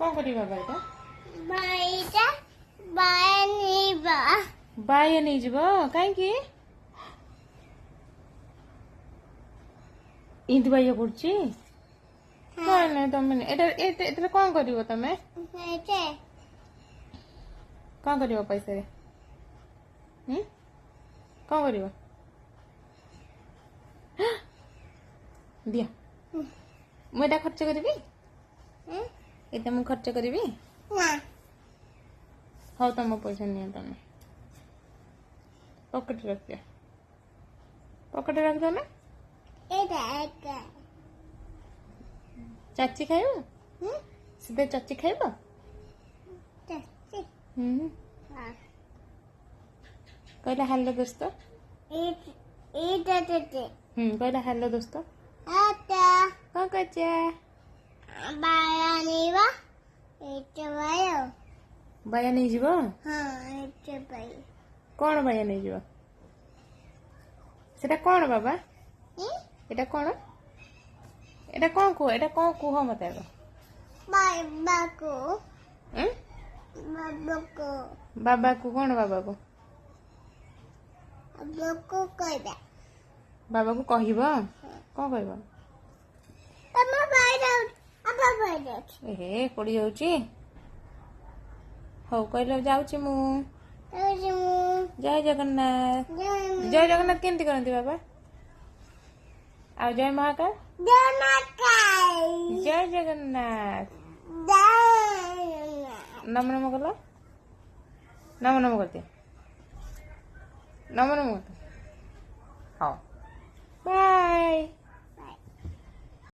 कौन करी बाबा एटा बाईटा बायनिबा बाय नहीं जीव काई की इंद बाय पड़ची काय नहीं तमे एटा एटा कौन करिवो तमे एटे कौन करिवो पैसा रे कौन करिवो दिया ମୁଁ ଏଟା ଖର୍ଚ୍ଚ କରିବି ଏଟା ମୁଁ ଖର୍ଚ୍ଚ କରିବି ନା ହଉ ତମ ପଇସା ନିଅ ତମେ ପକେଟରେ ରଖିଦିଅ ପକେଟରେ ରଖିଦିଅ ନା ଏଟା ଏଟା ଚାଚି ଖାଇବ ସିଧା ଚାଚି ଖାଇବ ଚାଚି କହିଲା ହାଲୋ ଦୋସ୍ତ ଏଟା ଏଟା କହିଲା ହାଲୋ ଦୋସ୍ତ ଆଟା କଣ କରୁଛ ବାୟନିବା ଏଟା ବାୟ ବାୟା ନେଇଯିବ ହଁ ଏଟା ବାୟ କଣ ବାୟା ନେଇଯିବ ସେଟା କଣ ବାବା ଏଟା କଣ କୁହ ମତେ ଆଗ ବାବାକୁ ବାବାକୁ କଣ ବାବାକୁ କହିବା ବାବାକୁ କହିବ କଣ କହିବ ଏ ପଡି ଯାଉଛି ହଉ କହିଲ ଯାଉଛି ମୁଁ ଜୟ ଜଗନ୍ନାଥ ଜୟ ଜଗନ୍ନାଥ କେମିତି କରନ୍ତି ବାବା ଆଉ ଜୟ ମହାକାଳ ଜୟ ଜଗନ୍ନାଥ ନମ ନମ କଲ ନମ ନମ କରିଦିଅ ନମ ନମ କରିଦିଅ ହଉ ବାଏ